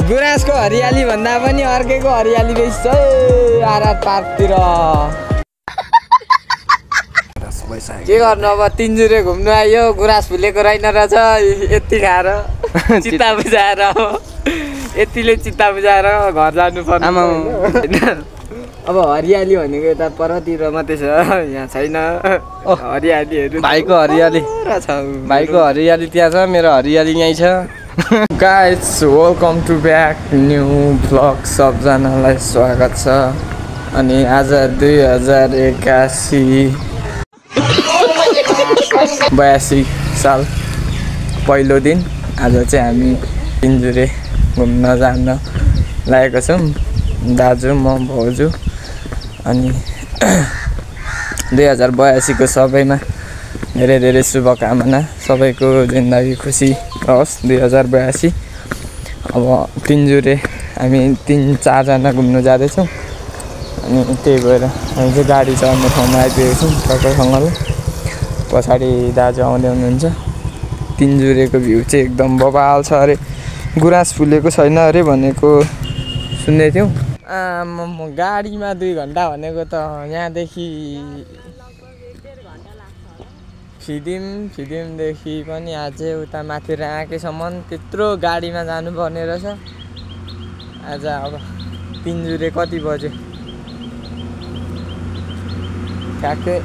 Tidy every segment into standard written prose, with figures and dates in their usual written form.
गुराँसको हरियाली भन्दा पनि अर्कैको हरियाली रहेछ आरार पार्कतिर। के गर्नु अब तिनजुरे घुम्नु आयो गुराँस फुलेको रहेन रहेछ यति खाएर चित्ता बुझाएर यतिले चित्ता बुझाएर घर जानु पर्ने। अब हरियाली भनेको यता परतिर मात्रै छ यहाँ छैन हरियालीहरू। भाइको हरियाली भाइको हरियाली त्यहाँ छ मेरो हरियाली यहीँ छ। Guys welcome to back new vlog सबजनालाई स्वागत छ। अनि आज 2082 साल पहिलो दिन आज चाहिँ हामी तिनजुरे घुम्न जान लागेको छौँ दाजु म भाउजू। अनि 2082 को सबैमा धेरै धेरै शुभकामना सबैको जिन्दगी खुसी रहोस् 2082। अब तिनजुरे हामी 3-4 जना घुम्नु जाँदैछौँ अनि त्यही भएर हामी चाहिँ गाडी चढ्ने ठाउँमा आइपुगेको छौँ टक्कसँगले। पछाडि दाजु आउँदै हुनुहुन्छ। तिनजुरेको भ्यू चाहिँ एकदम बबाल छ अरे गुराँस फुलेको छैन अरे भनेको सुन्दै थियौँ। म गाडीमा 2 घन्टा भनेको त यहाँदेखि फिदिमदेखि पनि अझै उता माथि राँकेसम्म त्यत्रो गाडीमा जानुपर्ने रहेछ। आज अब तिनजुरे कति बज्यो ठ्याक्कै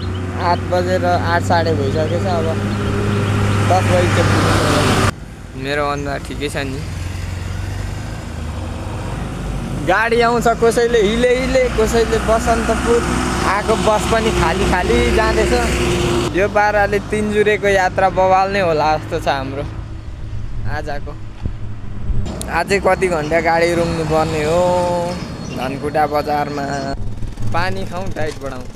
8 बजेर 8 साढे भइसकेछ। अब 10 बजी चाहिँ मेरो अनुहार ठिकै छ नि। गाडी आउँछ कसैले हिले कसैले बसन्तपुर आएको बस पनि खाली जाँदैछ। यो पाराले तिनजुरेको यात्रा बवाल नै होला जस्तो छ हाम्रो आजको। अझै कति घन्टा गाडी रुङ्नु पर्ने हो धनकुटा बजारमा। पानी खाउँ टाइट बढाउँ।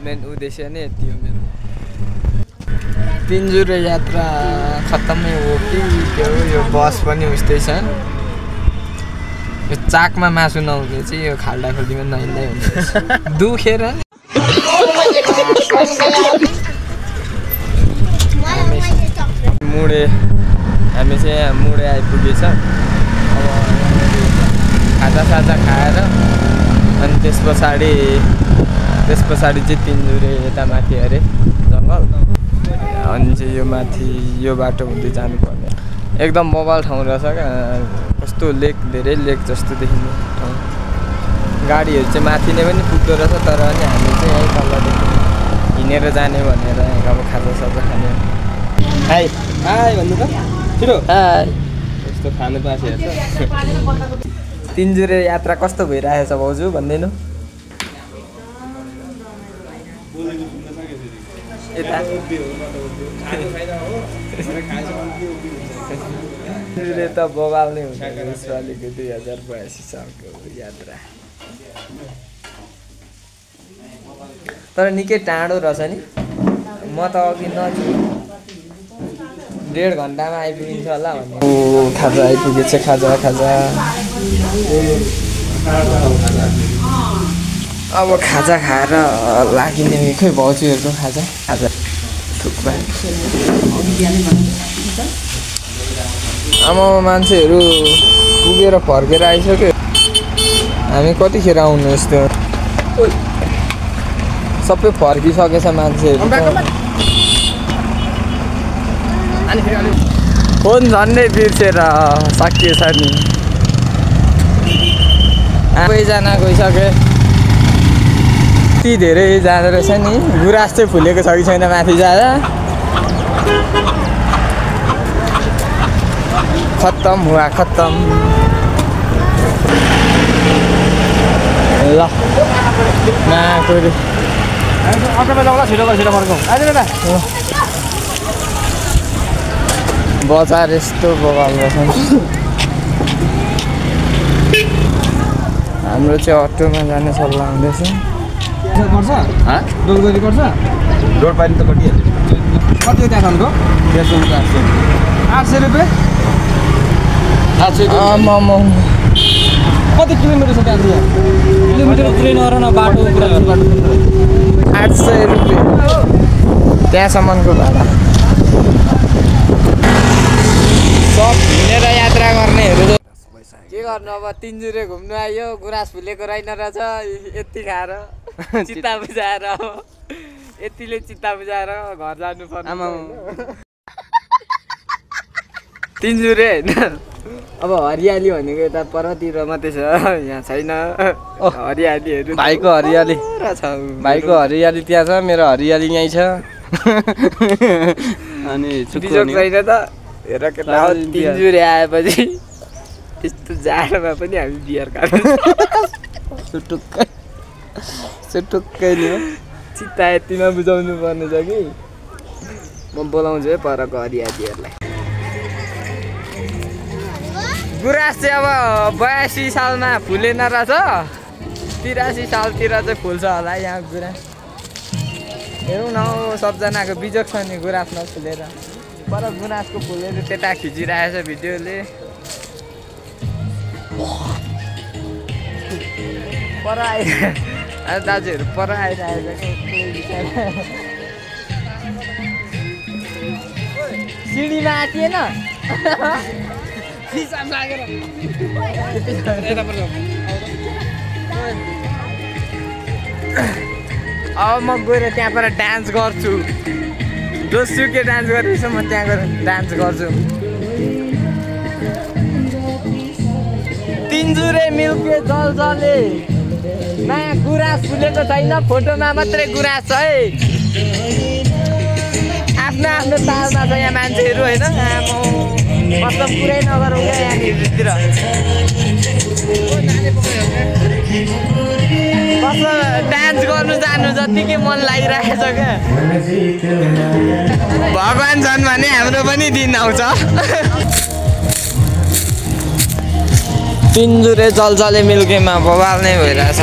मेन उद्देश्य नै यति हो मेरो। तिनजुरे यात्रा खत्तमै हो कि त्यो यो बस पनि उस्तै छ। यो चाकमा मासु नहुने चाहिँ यो खाल्डाखुल्डीमा नहिँड्दै हुन्छ दुखेर। हामी चाहिँ यहाँ मुडे आइपुगेछ। अब खाजा खाएर अनि त्यस पछाडि चाहिँ तिनजुरे यता माथि अरे जङ्गल अनि चाहिँ यो माथि यो बाटो हुँदै जानुपर्ने। एकदम बबाल ठाउँ रहेछ क्या कस्तो लेक धेरै लेक जस्तो देखिने ठाउँ। गाडीहरू चाहिँ माथि नै पनि पुग्दो रहेछ तर पनि हामी चाहिँ यहीँ तलदेखि हिँडेर जाने भनेर अब खाजा खाने। हाई भन्नु त छिटो हाई यस्तो खानु पासे हेर्छ। तिनजुरे यात्रा कस्तो भइरहेछ भाउजू भन्दैनु। तिनजुरे त बवाल नै हुन्छ यसपालिको 2082 सालको यात्रा। तर निकै टाढो रहेछ नि। म त अघि नजिक 1.5 घन्टामा आइपुगिन्छ होला भने। खाजा आइपुगेछ खाजा। अब खाजा खाएर लागिने खै भाउजूहरूको खाजा थुक्पा। आमा मान्छेहरू पुगेर फर्केर आइसक्यो। हामी कतिखेर आउनु यस्तो सबै फर्किसकेछ मान्छेहरू। फोन झन्डै बिर्सेर सकिएछ नि। सबैजना गइसके यति धेरै जाँदो रहेछ नि। गुराँस चाहिँ फुलेको छ कि छैन माथि जाँदा खत्तम हुआ खत्तम। ल बजार यस्तो बवाल रहेछ। हाम्रो चाहिँ अटोमा जाने सल्लाह हुँदैछ। डोलगोली पर्छ डोर पानी त कटिहाल्यो। कति हो त्यहाँसम्मको 800 रुपियाँ। कति किलोमिटर छ त्यहाँदेखि? किलोमिटर पुरै नर न बाटो 800 रुपियाँ त्यहाँसम्मको भाडा। गर्नु अब तिनजुरे घुम्नु आयो गुराँस फुलेको रहेन रहेछ यति खाएर चित्ता बुझाएर अब यतिले चित्ता बुझाएर घर जानु पर्छ तिनजुरे होइन अब हरियाली भनेको यता परतिर मात्रै छ यहाँ छैन हरियालीहरू भाइको हरियाली त्यहाँ छ मेरो हरियाली यहीँ छ अनि बिजोग छैन त हेर केटा तिनजुरे आएपछि यस्तो जाडोमा पनि हामी बियर खानु सुटुक्कै नि हो चित्ता यतिमा बुझाउनु पर्ने छ कि म बोलाउँछु है परको हरियालीहरूलाई गुराँस चाहिँ अब 82 सालमा फुलेन रहेछ 83 सालतिर चाहिँ फुल्छ होला यहाँ गुराँस हेरौँ न सबजनाको बिजोग छ नि गुराँस नफुलेर पर गुराँसको फुलेर त्यता खिचिरहेछ भिडियोले पर दाजुहरू पर आइरहेको सिँढीमा आँटिएन अब म गएर त्यहाँ पर डान्स गर्छु जोसुकै डान्स गरेपछि म त्यहाँ गएर डान्स गर्छु तिनजुरे मिल्के जलजले नयाँ गुराँस फुलेको छैन फोटोमा मात्रै गुराँस छ है आफ्नो आफ्नो तालमा छ यहाँ मान्छेहरू होइन मतलब पुरै नगरौँ क्या यहाँनिरतिर कस्तो डान्स गर्नु जानु जतिकै मन लागिरहेको छ क्या भगवान् छन् भने हाम्रो पनि दिन आउँछ तिनजुरे जलजले मिल्केमा बवाल नै भइरहेछ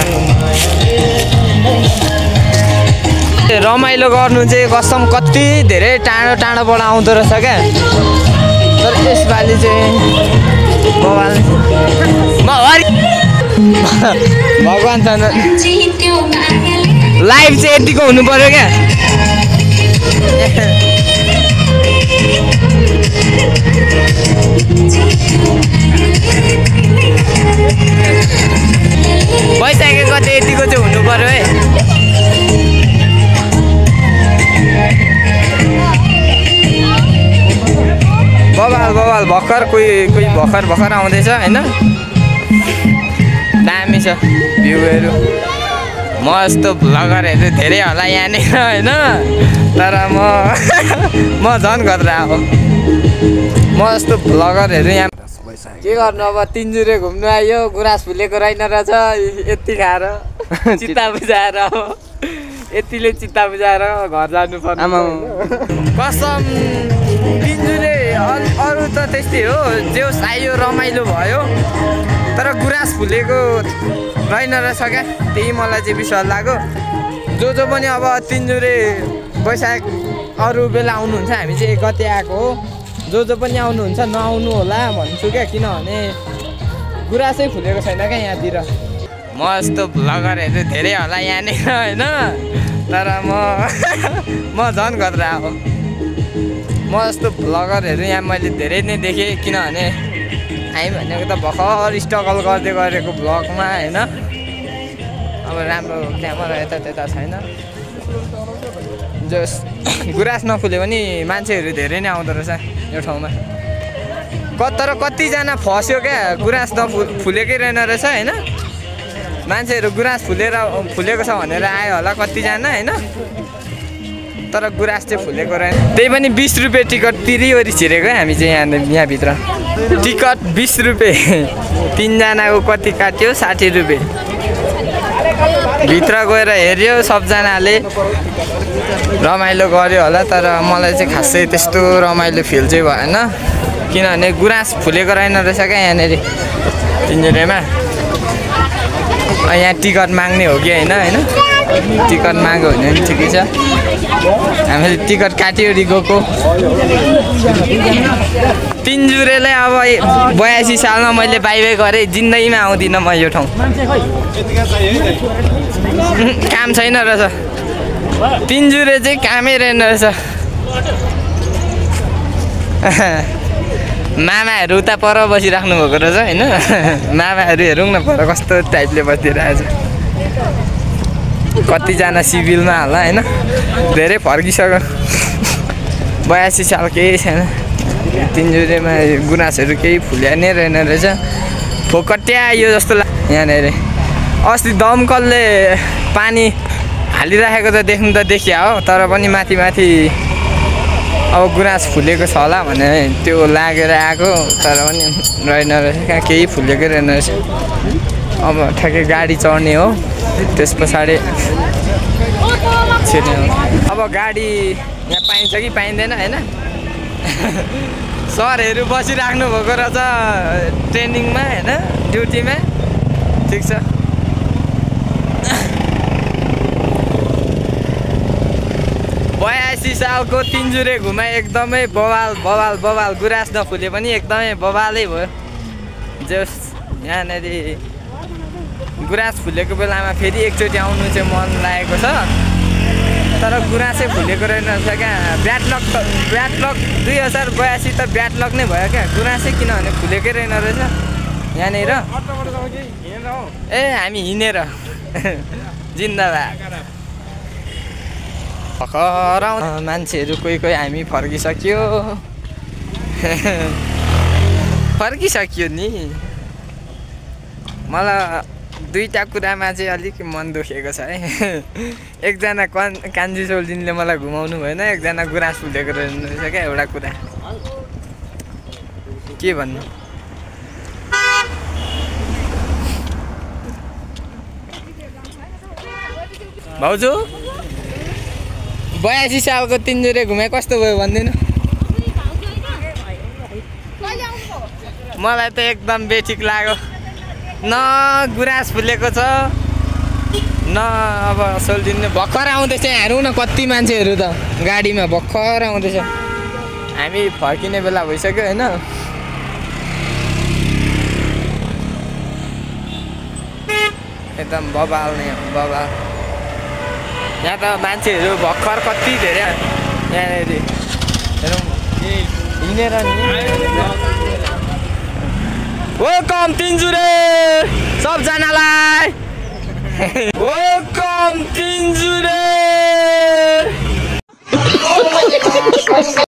रमाइलो गर्नु चाहिँ कसम कति धेरै टाढो टाढोबाट आउँदो रहेछ क्या तर यसपालि चाहिँ बवाल भगवान् छन् लाइभ चाहिँ यतिको हुनु पर्यो क्या भइसकेको चाहिँ यतिको चाहिँ हुनु पर्यो है बवाल भर्खर कोही भर्खर आउँदैछ होइन दामी छ भ्यूहरू मस्तो भ्लगरहरू धेरै होला यहाँनिर होइन तर म झन् खतरा हो मस्तो भ्लगरहरू यहाँ के गर्नु अब तिनजुरे घुम्नु आयो गुराँस फुलेको रहेन रहेछ यति खाएर चित्ता बुझाएर अब यतिले चित्ता बुझाएर घर जानु पर्छ कसम तिनजुरे अरू त त्यस्तै हो जे आयो रमाइलो भयो तर गुराँस फुलेको रहेन रहेछ क्या त्यही मलाई चाहिँ विश्वास लाग्यो जो पनि अब तिनजुरे वैशाख अरू बेला आउनुहुन्छ हामी चाहिँ 1 गते आएको हो जो पनि आउनुहुन्छ नआउनु होला भन्छु क्या किनभने गुराँसै फुलेको छैन क्या यहाँतिर मस्तो भ्लगरहरू धेरै होला यहाँनिर होइन तर म झन् खतरा हो मस्तो भ्लगरहरू यहाँ मैले धेरै नै देखेँ किनभने हामी भनेको त भर्खर स्ट्रगल गर्दै गरेको भ्लगमा होइन अब राम्रो क्यामेरा यता छैन जस गुराँस नफुल्यो भने मान्छेहरू धेरै नै आउँदो रहेछ यो ठाउँमा तर कतिजना फस्यो क्या गुराँस फुलेकै रहेन रहेछ होइन मान्छेहरू गुराँस फुलेको छ भनेर आयो होला कतिजना होइन तर गुराँस चाहिँ फुलेको रहेन त्यही पनि 20 रुपियाँ टिकट तिरिवरी छिरेको हामी चाहिँ यहाँभित्र टिकट 20 रुपियाँ 3 जनाको कति काट्यो 60 रुपियाँ भित्र गएर हेऱ्यो सबजनाले रमाइलो गर्यो होला तर मलाई चाहिँ खासै त्यस्तो रमाइलो फिल चाहिँ भएन किनभने गुराँस फुलेको रहेन रहेछ क्या यहाँनिर तिनजुरेमा यहाँ टिकट माग्ने हो कि होइन टिकट माग्यो भने पनि ठिकै छ हामीले टिकट काटिवरी गएको तिनजुरेलाई अब 82 सालमा मैले बाई गरेँ जिन्दगीमा आउँदिनँ म यो ठाउँ काम छैन रहेछ तिनजुरे चाहिँ कामै रहेन रहेछ मामाहरू उता पर बसिराख्नु भएको रहेछ होइन मामाहरू हेरौँ न पर कस्तो टाइपले बसिरहेछ कतिजना सिभिलमा होला होइन धेरै फर्किसक्यो 82 साल केही छैन तिनजुरेमा गुनासहरू केही फुल्या नै रहेन रहेछ फोकट्या यो जस्तो यहाँनिर अस्ति दमकलले पानी हालिराखेको त देख्नु त देखिया हो तर पनि माथि माथि अब गुनास फुलेको छ होला भने त्यो लागेर आएको तर पनि रहेन रहेछ कहाँ केही फुलेकै रहेन रहेछ अब ठ्याक्कै गाडी चढ्ने हो त्यस पछाडि छिर्ने हो अब गाडी यहाँ पाइन्छ कि पाइँदैन होइन सरहरू बसिराख्नु भएको रहेछ ट्रेनिङमा होइन ड्युटीमा ठिक छ 82 सालको तिनजुरे घुमाइ एकदमै बवाल गुराँस नफुले पनि एकदमै बवालै भयो जस यहाँनिर गुराँस फुलेको बेलामा फेरि एकचोटि आउनु चाहिँ मन लागेको छ तर गुराँसै फुलेको रहेन रहेछ क्या ब्याड लक 2082 त ब्याड लक नै भयो क्या गुराँसै किनभने फुलेकै रहेन रहेछ यहाँनिर ए हामी हिँडेर जिन्दाबाद भर्खर मान्छेहरू कोही हामी फर्किसक्यो नि मलाई दुईटा कुरामा चाहिँ अलिक मन दुखेको छ है एकजना कान्छी सोल्जिनले मलाई घुमाउनु भएन एकजना गुराँस फुलेको रहेछ क्या एउटा कुरा के भन्नु भाउजू 82 सालको तिनजुरे घुमाइ कस्तो भयो भन्दिनु मलाई त एकदम बेठिक लाग्यो न गुराँस फुलेको छ न अब सोल्जिने भर्खर आउँदैछ हेरौँ न कति मान्छेहरू त गाडीमा भर्खर आउँदैछ हामी फर्किने बेला भइसक्यो होइन एकदम बबाल नै बबाल यहाँ त मान्छेहरू भर्खर कति धेरै यहाँनिर हेरौँ हिँडेर नि वेलकम तिनजुरे सबजनालाई वेलकम तिनजुरे